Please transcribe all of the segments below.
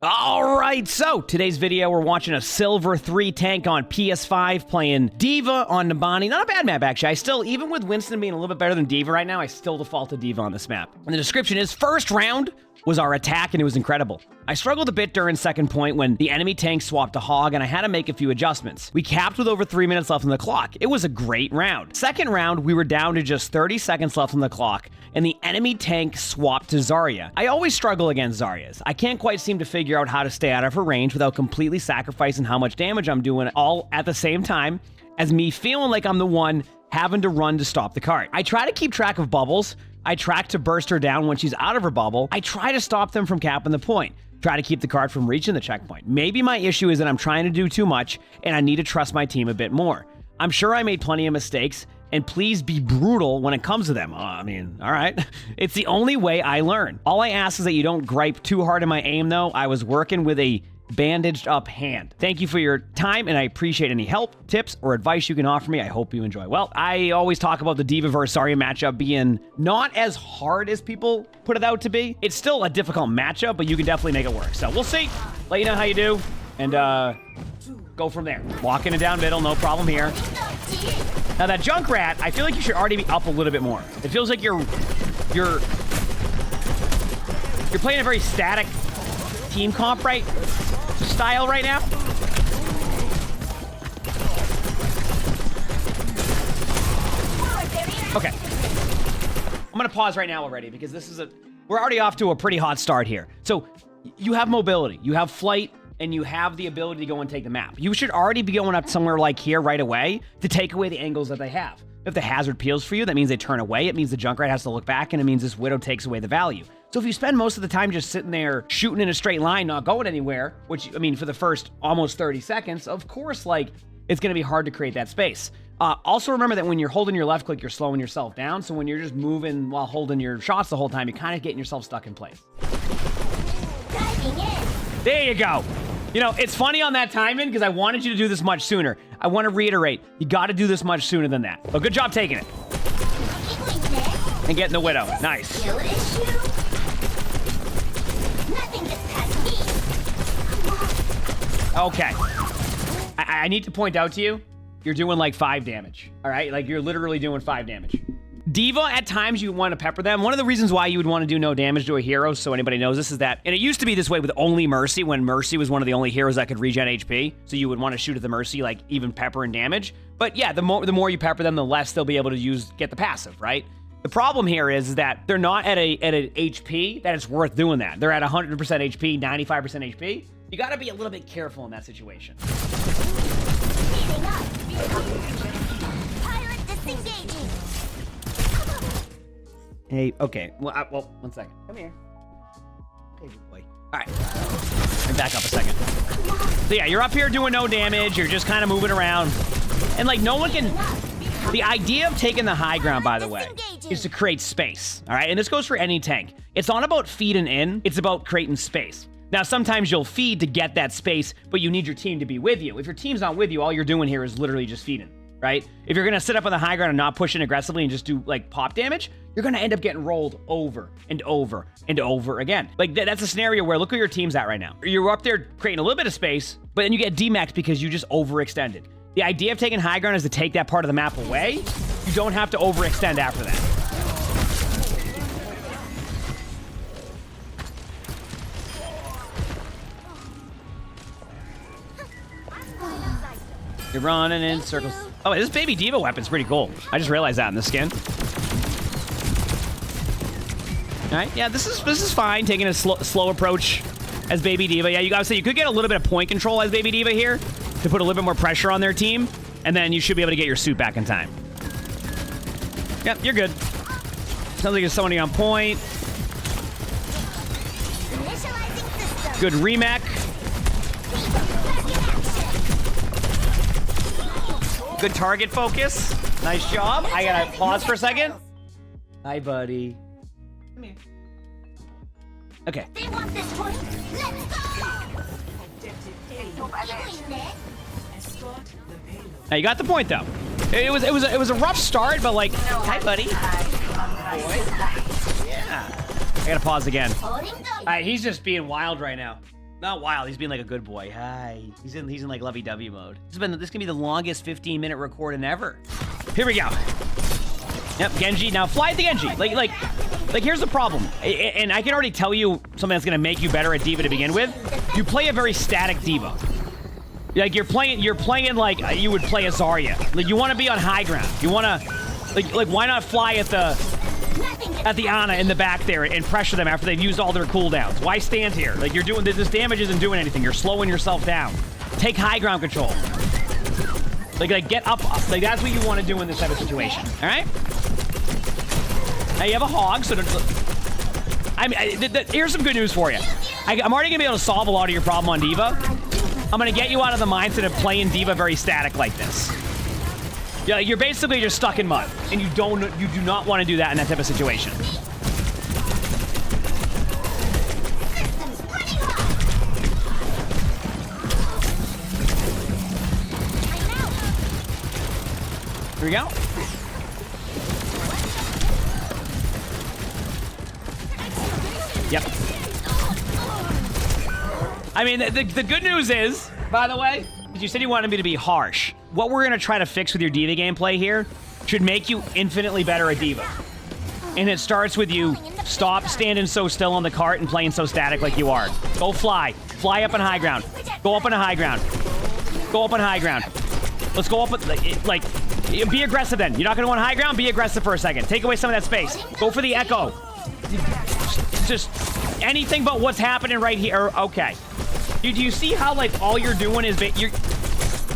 All right, so today's video, we're watching a Silver 3 tank on PS5 playing D.Va on Nabani. Not a bad map, actually. I still, even with Winston being a little bit better than D.Va right now, I still default to D.Va on this map. And the description is, first round was our attack, and it was incredible. I struggled a bit during second point when the enemy tank swapped to Hog, and I had to make a few adjustments. We capped with over 3 minutes left on the clock. It was a great round. Second round, we were down to just 30 seconds left on the clock, and the enemy tank swapped to Zarya. I always struggle against Zaryas. I can't quite seem to figure out how to stay out of her range without completely sacrificing how much damage I'm doing all at the same time as me feeling like I'm the one having to run to stop the cart. I try to keep track of bubbles. I track to burst her down when she's out of her bubble. I try to stop them from capping the point. Try to keep the cart from reaching the checkpoint. Maybe my issue is that I'm trying to do too much and I need to trust my team a bit more. I'm sure I made plenty of mistakes, and please be brutal when it comes to them. I mean, all right. It's the only way I learn. All I ask is that you don't gripe too hard in my aim, though. I was working with a bandaged up hand. Thank you for your time, and I appreciate any help, tips, or advice you can offer me. I hope you enjoy. Well, I always talk about the D.Va versus Zarya matchup being not as hard as people put it out to be. It's still a difficult matchup, but you can definitely make it work. So we'll see. Let you know how you do, and go from there. Walking it down middle, no problem here. Now that Junkrat, I feel like you should already be up a little bit more. It feels like you're playing a very static team comp style right now. Okay. I'm gonna pause right now already because we're already off to a pretty hot start here. So you have mobility, you have flight, and you have the ability to go and take the map. You should already be going up somewhere like here right away to take away the angles that they have. If the hazard peels for you, that means they turn away. It means the Junkrat has to look back, and it means this Widow takes away the value. So if you spend most of the time just sitting there shooting in a straight line, not going anywhere, which, I mean, for the first almost 30 seconds, of course, like, it's gonna be hard to create that space. Also remember that when you're holding your left click, you're slowing yourself down. So when you're just moving while holding your shots the whole time, you're kind of getting yourself stuck in place. There you go. You know, it's funny on that timing because I wanted you to do this much sooner. I want to reiterate, you got to do this much sooner than that. But good job taking it. And getting the Widow. Nice. Okay. I need to point out to you, you're doing like 5 damage. All right? Like, you're literally doing 5 damage. D.Va, at times you want to pepper them. One of the reasons why you would want to do no damage to a hero, so anybody knows this, is that, and it used to be this way with only Mercy, when Mercy was one of the only heroes that could regen HP, so you would want to shoot at the Mercy, like, even pepper and damage. But yeah, the more you pepper them, the less they'll be able to get the passive, right? The problem here is that they're not at an HP that it's worth doing that. They're at 100% HP, 95% HP. You got to be a little bit careful in that situation. Hey, okay. Well, one second. Come here. Okay, good boy. All right. Let me back up a second. So yeah, you're up here doing no damage. You're just kind of moving around. And like, no one can... The idea of taking the high ground, by the way, is to create space. All right? And this goes for any tank. It's not about feeding in. It's about creating space. Now, sometimes you'll feed to get that space, but you need your team to be with you. If your team's not with you, all you're doing here is literally just feeding. Right? If you're gonna sit up on the high ground and not push in aggressively and just do like pop damage, you're gonna end up getting rolled over and over and over again. Like that's a scenario where look where your team's at right now. You're up there creating a little bit of space, but then you get demaxed because you just overextended. The idea of taking high ground is to take that part of the map away. You don't have to overextend after that. You're running in circles. Oh, this baby D.Va weapon's pretty cool. I just realized that in the skin. All right, yeah, this is fine. Taking a slow approach as baby D.Va. Yeah, you gotta say you could get a little bit of point control as baby D.Va here to put a little bit more pressure on their team, and then you should be able to get your suit back in time. Yep, you're good. Sounds like there's somebody on point. Good remake. Good target focus. Nice job. I gotta pause for a second. Hi, buddy. Come here. Okay. They want this point. Let's go. Now you got the point though. It was a rough start, but like, hi, buddy. Boy. Yeah. I gotta pause again. Alright, he's just being wild right now. Not wild. He's being like a good boy. Hi. He's in like lovey-dovey mode. This can be the longest 15-minute recording ever. Here we go. Yep, Genji. Now fly at the Genji. Like here's the problem. And I can already tell you something that's gonna make you better at D.Va to begin with. You play a very static D.Va. Like you're playing like you would play a Zarya. Like you want to be on high ground. You want to like why not fly at the Ana in the back there and pressure them after they've used all their cooldowns? Why stand here? Like you're doing this damage isn't doing anything. You're slowing yourself down. Take high ground control. Like get up. Like that's what you want to do in this type of situation. All right. Now you have a hog, so here's some good news for you. I'm already gonna be able to solve a lot of your problem on D.Va. I'm gonna get you out of the mindset of playing D.Va very static like this. Yeah, you're basically just stuck in mud, and you do not want to do that in that type of situation. Here we go. Yep. I mean, the good news is, by the way, because you said you wanted me to be harsh. What we're going to try to fix with your D.Va gameplay here should make you infinitely better at D.Va. And it starts with you stop standing so still on the cart and playing so static like you are. Go fly. Fly up on high ground. Go up on high ground. Go up on high ground. Let's go up, like, be aggressive then. You're not going to want high ground? Be aggressive for a second. Take away some of that space. Go for the echo. Just anything but what's happening right here. Okay. Do you see how, like, all you're doing is...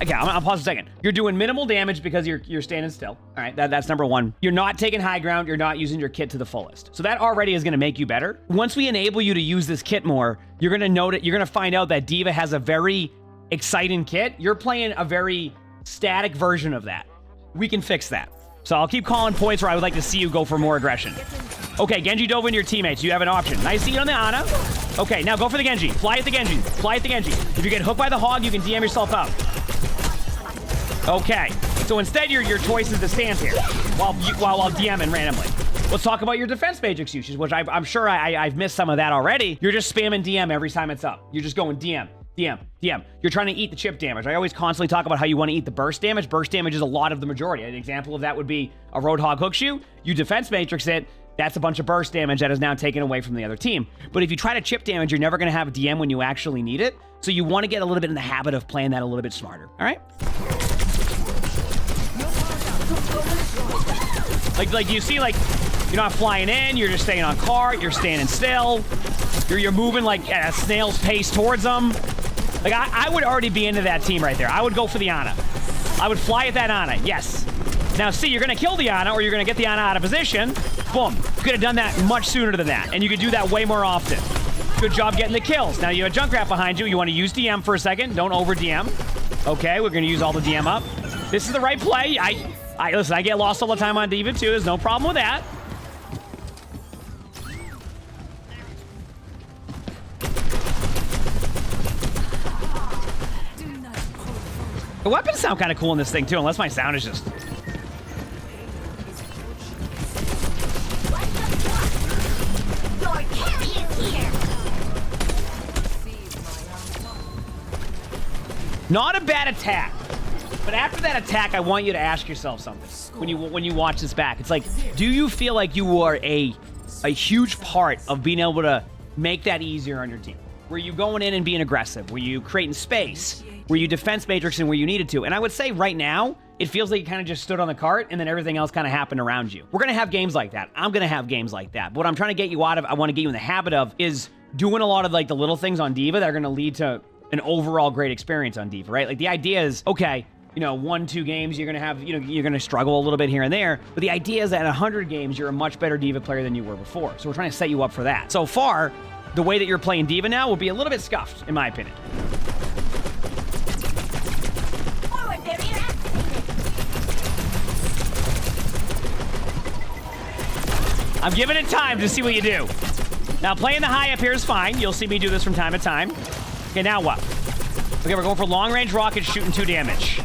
Okay, I'll pause a second. You're doing minimal damage because you're standing still. All right, that's number one. You're not taking high ground. You're not using your kit to the fullest. So that already is going to make you better. Once we enable you to use this kit more, you're going to note you're going to find out that D.Va has a very exciting kit. You're playing a very static version of that. We can fix that. So I'll keep calling points where I would like to see you go for more aggression. Okay, Genji dove into your teammates. You have an option. Nice seat on the Ana. Okay, now go for the Genji. Fly at the Genji. Fly at the Genji. If you get hooked by the hog, you can DM yourself out. Okay, so instead your choice is to stand here while DMing randomly. Let's talk about your defense matrix usage, which I'm sure I've missed some of that already. You're just spamming DM every time it's up. You're just going DM, DM, DM. You're trying to eat the chip damage. I always constantly talk about how you want to eat the burst damage. Burst damage is a lot of the majority. An example of that would be a Roadhog hooks you. You defense matrix it. That's a bunch of burst damage that is now taken away from the other team. But if you try to chip damage, you're never going to have DM when you actually need it. So you want to get a little bit in the habit of playing that a little bit smarter. All right? Like you see, like, you're not flying in, you're just staying on cart, you're standing still, you're moving like at a snail's pace towards them. Like, I would already be into that team right there. I would go for the Ana. I would fly at that Ana, yes. Now, see, you're going to kill the Ana, or you're going to get the Ana out of position. Boom. You could have done that much sooner than that, and you could do that way more often. Good job getting the kills. Now, you have a Junkrat behind you. You want to use DM for a second. Don't over-DM. Okay, we're going to use all the DM up. This is the right play. Listen, I get lost all the time on D.Va, too. There's no problem with that. The weapons sound kind of cool in this thing, too, unless my sound is just... Not a bad attack. But after that attack, I want you to ask yourself something when you watch this back. It's like, do you feel like you are a huge part of being able to make that easier on your team? Were you going in and being aggressive? Were you creating space? Were you defense matrixing where you needed to? And I would say right now, it feels like you kind of just stood on the cart and then everything else kind of happened around you. We're going to have games like that. I'm going to have games like that. But what I'm trying to get you out of, I want to get you in the habit of, is doing a lot of like the little things on D.Va that are going to lead to an overall great experience on D.Va, right? Like the idea is, okay, 1-2 games, you're going to have, you're going to struggle a little bit here and there. But the idea is that at 100 games, you're a much better D.Va player than you were before. So we're trying to set you up for that. So far, the way that you're playing D.Va now will be a little bit scuffed, in my opinion. I'm giving it time to see what you do. Now, playing the high up here is fine. You'll see me do this from time to time. Okay, now what? Okay, we're going for long-range rockets shooting 2 damage.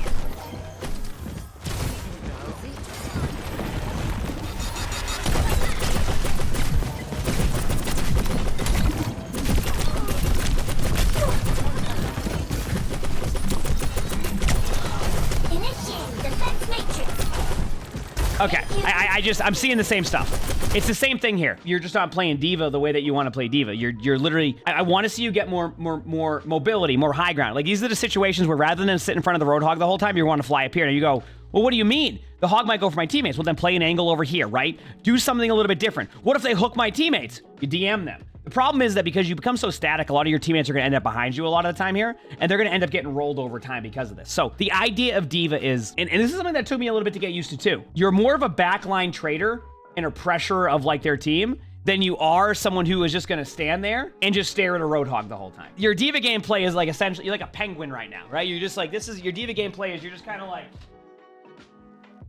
Okay, I'm seeing the same stuff. It's the same thing here. You're just not playing D.Va the way that you want to play D.Va. You're literally, I want to see you get more mobility, more high ground. Like, these are the situations where rather than sit in front of the Roadhog the whole time, you want to fly up here. And you go, well, what do you mean? The Hog might go for my teammates. Well, then play an angle over here, right? Do something a little bit different. What if they hook my teammates? You DM them. The problem is that because you become so static, a lot of your teammates are going to end up behind you a lot of the time here, and they're going to end up getting rolled over time because of this. So the idea of D.Va is, and this is something that took me a little bit to get used to too, you're more of a backline trader and a pressure of like their team than you are someone who is just going to stand there and just stare at a Roadhog the whole time. Your D.Va gameplay is like essentially, you're like a penguin right now, right? You're just like, this is, your D.Va gameplay is you're just kind of like,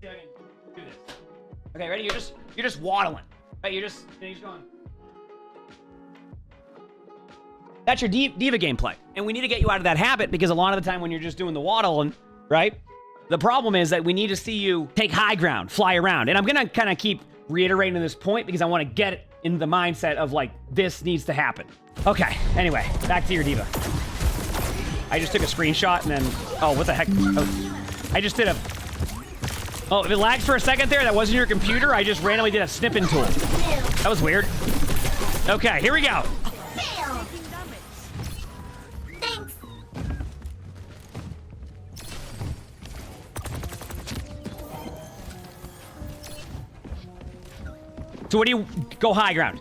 do this. Okay, ready? You're just waddling, right? You're just going. That's your D.Va gameplay. And we need to get you out of that habit because a lot of the time when you're just doing the waddle and, right? The problem is that we need to see you take high ground, fly around. And I'm going to kind of keep reiterating this point because I want to get it in the mindset of like, this needs to happen. Okay, anyway, back to your D.Va. I just took a screenshot and then, oh, what the heck? Oh, I just did a, oh, if it lags for a second there, that wasn't your computer. I just randomly did a snipping tool. That was weird. Okay, here we go. So what do you, go high ground.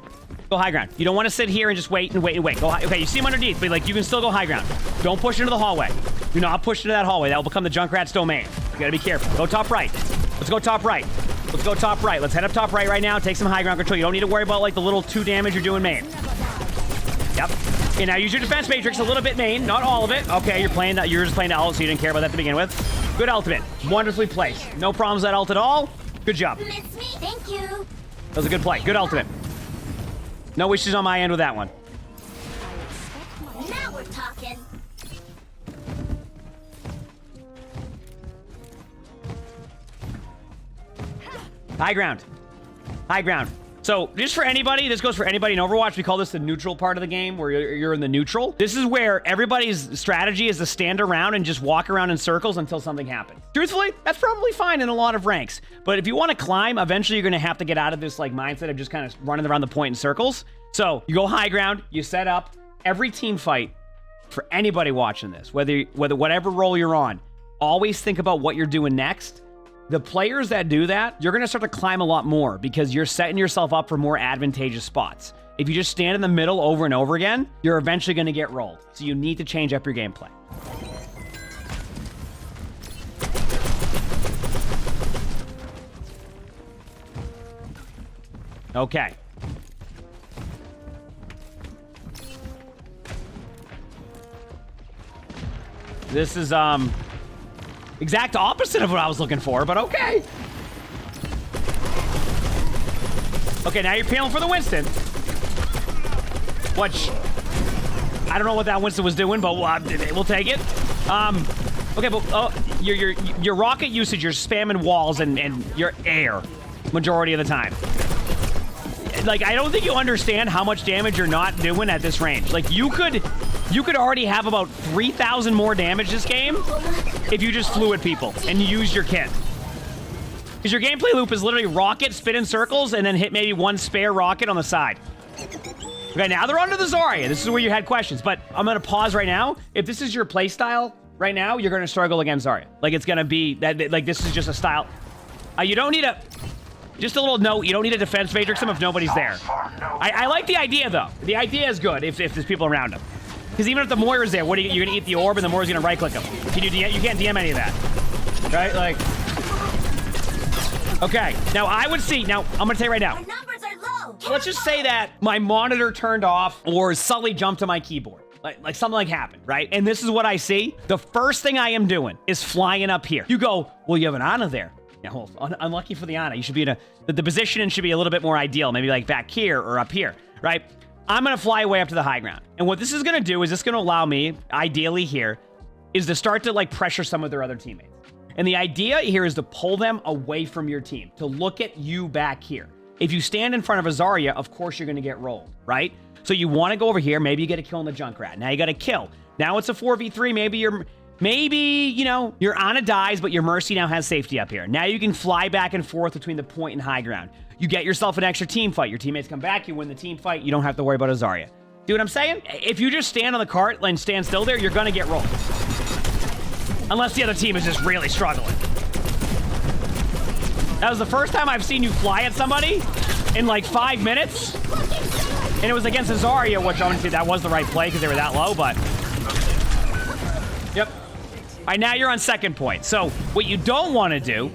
Go high ground. You don't want to sit here and just wait and wait and wait. Go high, okay, you see him underneath, but like you can still go high ground. Don't push into the hallway. Do not push into that hallway. That will become the Junkrat's domain. You gotta be careful. Go top right. Let's go top right. Let's go top right. Let's head up top right now. Take some high ground control. You don't need to worry about like the little 2 damage you're doing main. Yep. Okay, now use your defense matrix a little bit main, not all of it. Okay, you're just playing the ult, so you didn't care about that to begin with. Good ultimate. Wonderfully placed. No problems with that ult at all. Good job. Miss me. Thank you. That was a good play. Good ultimate. No issues on my end with that one. Now we're talking. High ground. High ground. So, just for anybody, this goes for anybody in Overwatch, we call this the neutral part of the game, where you're in the neutral. This is where everybody's strategy is to stand around and just walk around in circles until something happens. Truthfully, that's probably fine in a lot of ranks. But if you want to climb, eventually you're going to have to get out of this like mindset of just kind of running around the point in circles. So, you go high ground, you set up. Every team fight, for anybody watching this, whether whatever role you're on, always think about what you're doing next. The players that do that, you're going to start to climb a lot more because you're setting yourself up for more advantageous spots. If you just stand in the middle over and over again, you're eventually going to get rolled. So you need to change up your gameplay. Okay. This is, exact opposite of what I was looking for, but okay. Okay, now you're peeling for the Winston. Which, I don't know what that Winston was doing, but we'll take it. Okay, but your rocket usage, you're spamming walls and your air majority of the time. Like, I don't think you understand how much damage you're not doing at this range. Like, you could already have about 3,000 more damage this game if you just flew at people and use your kit. Because your gameplay loop is literally rocket, spin in circles, and then hit maybe one spare rocket on the side. Okay, now they're onto the Zarya. This is where you had questions, but I'm going to pause right now. If this is your play style right now, you're going to struggle against Zarya. Like, it's going to be, that. Like, this is just a style. You don't need a... Just a little note, you don't need a defense matrix him if nobody's there. I like the idea, though. The idea is good if there's people around him. Because even if the Moira's there, what are you're gonna eat the orb and the Moira's gonna right-click him. You can't DM any of that. Right? Like... Okay, now I would see... Now, I'm gonna tell you right now. Our numbers are low. Let's just say that my monitor turned off or Sully jumped to my keyboard. Like something like happened, right? And this is what I see. The first thing I am doing is flying up here. You go, well, you have an Ana there. Yeah, well, unlucky for the Ana. You should be in the positioning should be a little bit more ideal. Maybe like back here or up here, right? I'm going to fly way up to the high ground. And what this is going to do is it's going to allow me, ideally here, is to start to like pressure some of their other teammates. And the idea here is to pull them away from your team, to look at you back here. If you stand in front of a Zarya, of course you're going to get rolled, right? So you want to go over here. Maybe you get a kill in the Junkrat. Now you got a kill. Now it's a 4v3. Maybe Maybe, you know, your Ana dies, but your Mercy now has safety up here. Now you can fly back and forth between the point and high ground. You get yourself an extra team fight. Your teammates come back, you win the team fight. You don't have to worry about a Zarya. See what I'm saying? If you just stand on the cart and stand still there, you're gonna get rolled. Unless the other team is just really struggling. That was the first time I've seen you fly at somebody in like 5 minutes. And it was against a Zarya, which I'm gonna say that was the right play because they were that low, but... Yep. All right, now you're on second point. So what you don't want to do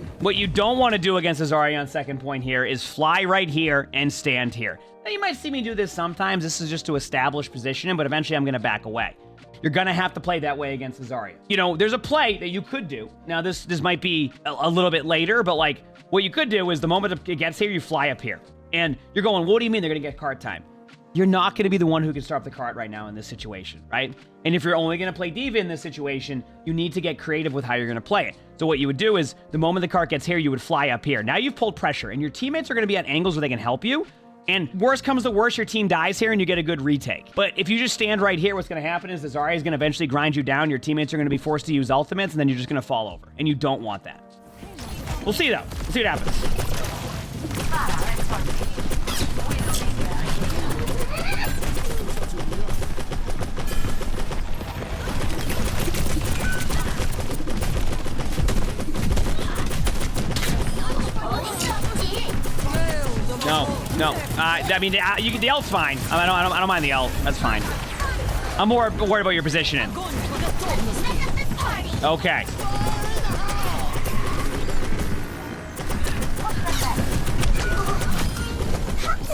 against a Zarya on second point here is fly right here and stand here. Now you might see me do this sometimes. This is just to establish positioning, but eventually I'm going to back away. You're going to have to play that way against a Zarya. You know, there's a play that you could do. Now this might be a little bit later, but like what you could do is the moment it gets here, you fly up here. And you're going, what do you mean they're going to get cart time? You're not going to be the one who can start up the cart right now in this situation, right? And if you're only going to play D.Va in this situation, you need to get creative with how you're going to play it. So what you would do is, the moment the cart gets here, you would fly up here. Now you've pulled pressure, and your teammates are going to be at angles where they can help you. And worst comes to worst, your team dies here, and you get a good retake. But if you just stand right here, what's going to happen is the Zarya is going to eventually grind you down. Your teammates are going to be forced to use ultimates, and then you're just going to fall over. And you don't want that. We'll see, though. We'll see what happens. No. I mean, the ult's fine. I don't mind the ult. That's fine. I'm more worried about your positioning. Okay.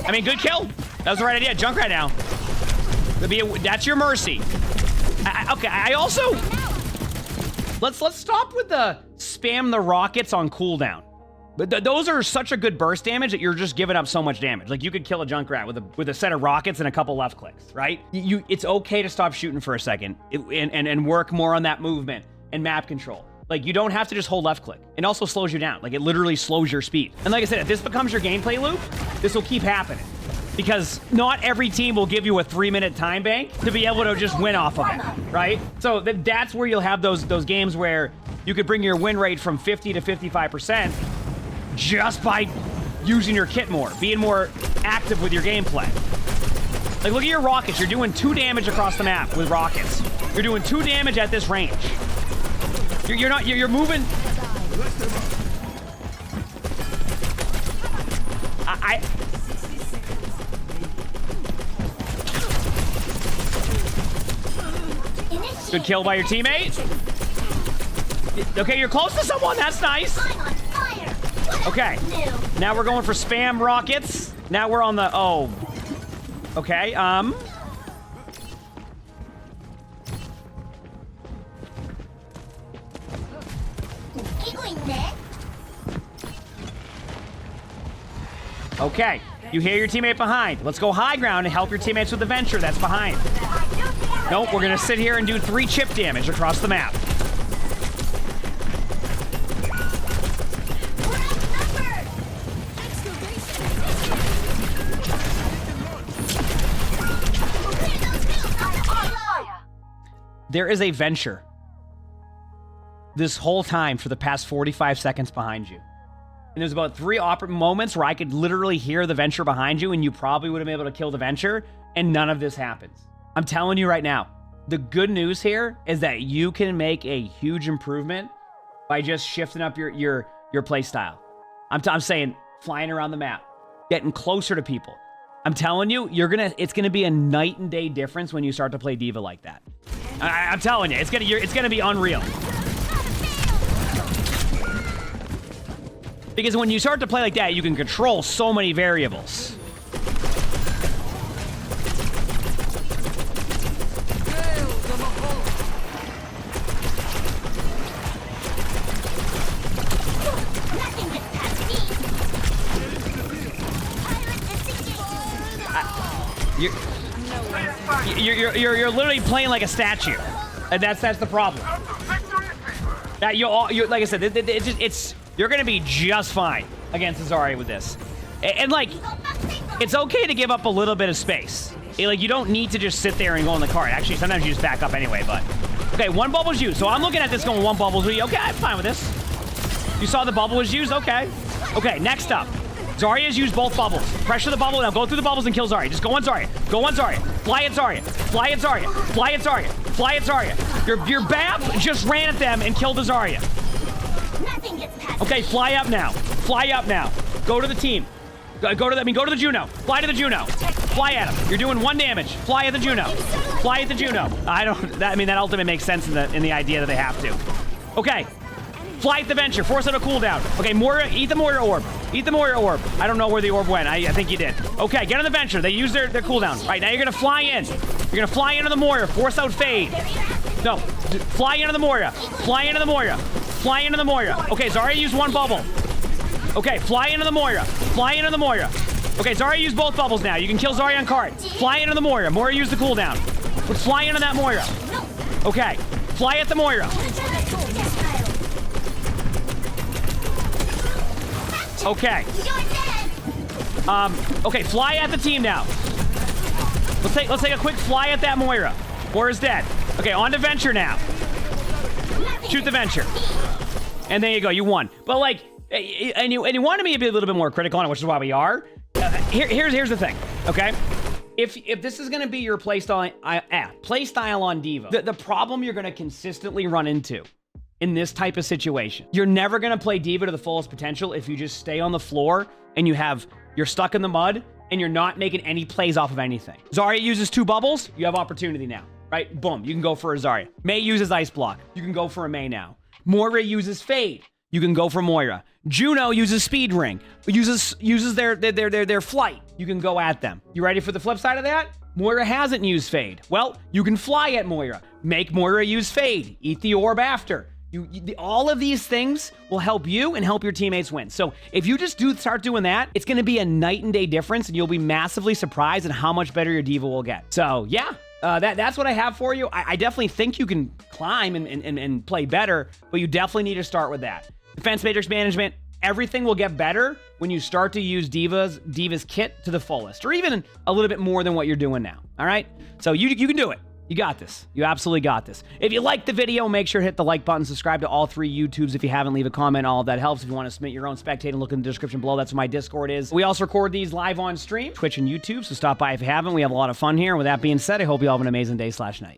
I mean, good kill. That was the right idea. Junk right now. That's your Mercy. Okay. I also let's stop with the spam the rockets on cooldown. But those are such a good burst damage that you're just giving up so much damage. Like, you could kill a Junkrat with a set of rockets and a couple left clicks, right? It's okay to stop shooting for a second and work more on that movement and map control. Like, you don't have to just hold left click. It also slows you down. Like, it literally slows your speed. And like I said, if this becomes your gameplay loop, this will keep happening. Because not every team will give you a 3-minute time bank to be able to just win off of it, right? So that's where you'll have those games where you could bring your win rate from 50 to 55%, just by using your kit more, being more active with your gameplay. Like, look at your rockets. You're doing 2 damage across the map with rockets. You're doing 2 damage at this range. You're moving. Good kill by your teammate. Okay, you're close to someone. That's nice. Okay, now we're going for spam rockets. Now we're on the, oh. Okay, Okay, you hear your teammate behind. Let's go high ground and help your teammates with the venture that's behind. Nope, we're gonna sit here and do 3 chip damage across the map. There is a venture this whole time for the past 45 seconds behind you. And there's about 3 moments where I could literally hear the venture behind you, and you probably would have been able to kill the venture, and none of this happens. I'm telling you right now, the good news here is that you can make a huge improvement by just shifting up your play style. I'm saying flying around the map, getting closer to people. I'm telling you, it's gonna be a night and day difference when you start to play D.Va like that. I'm telling you, it's gonna be unreal. Because when you start to play like that, you can control so many variables. You're literally playing like a statue, and that's the problem. That you like I said, you're gonna be just fine against Zarya with this, and like it's okay to give up a little bit of space. Like, you don't need to just sit there and go on the cart. Actually, sometimes you just back up anyway, but Okay, one bubble was used. So I'm looking at this going, one bubble was used. Okay, I'm fine with this. You saw the bubble was used? Okay. Okay, next up. Zarya's used both bubbles. Pressure the bubble. Now go through the bubbles and kill Zarya. Just go on Zarya. Go on Zarya. Fly at Zarya. Fly at Zarya. Fly at Zarya. Fly at Zarya. Your BAP just ran at them and killed the Zarya. Nothing gets past Okay, fly up now. Fly up now. Go to the team. Go to the Juno. Fly to the Juno. Fly at him. You're doing 1 damage. Fly at the Juno. Fly at the Juno. That ultimate makes sense in the idea that they have to. Okay. Fly at the Venture. Force out a cooldown. Okay, Moira, eat the Moira orb. Eat the Moira orb. I don't know where the orb went. I think you did. Okay, get on the Venture. They use their cooldown. Right, now you're gonna fly in. You're gonna fly into the Moira. Force out Fade. No, fly into the Moira. Fly into the Moira. Fly into the Moira. Okay, Zarya used 1 bubble. Okay, fly into the Moira. Fly into the Moira. Okay, Zarya used both bubbles now. You can kill Zarya on cart. Fly into the Moira. Moira used the cooldown. Let's fly into that Moira. Okay, fly at the Moira. Okay. Okay, fly at the team now. Let's take a quick fly at that Moira. Moira's dead. Okay, on to Venture now. Shoot the Venture. And there you go, you won. But like, and you wanted me to be a little bit more critical on it, which is why we are. Here's the thing, okay? If this is gonna be your playstyle on D.Va, the problem you're gonna consistently run into in this type of situation, you're never gonna play D.Va to the fullest potential if you just stay on the floor and you're stuck in the mud and you're not making any plays off of anything. Zarya uses 2 bubbles, you have opportunity now, right? Boom, you can go for a Zarya. Mei uses Ice Block, you can go for a Mei now. Moira uses Fade, you can go for Moira. Juno uses Speed Ring, uses their flight, you can go at them. You ready for the flip side of that? Moira hasn't used Fade. Well, you can fly at Moira. Make Moira use Fade. Eat the orb after. All of these things will help you and help your teammates win. So if you just start doing that, it's going to be a night and day difference, and you'll be massively surprised at how much better your D.Va will get. So yeah, that's what I have for you. I definitely think you can climb and play better, but you definitely need to start with that. Defense matrix management, everything will get better when you start to use D.Va's kit to the fullest, or even a little bit more than what you're doing now. All right? So you can do it. You got this. You absolutely got this. If you liked the video, make sure to hit the like button, subscribe to all 3 YouTubes. If you haven't, leave a comment. All of that helps. If you want to submit your own spectating, look in the description below. That's where my Discord is. We also record these live on stream, Twitch and YouTube, so stop by if you haven't. We have a lot of fun here. And with that being said, I hope you all have an amazing day/night.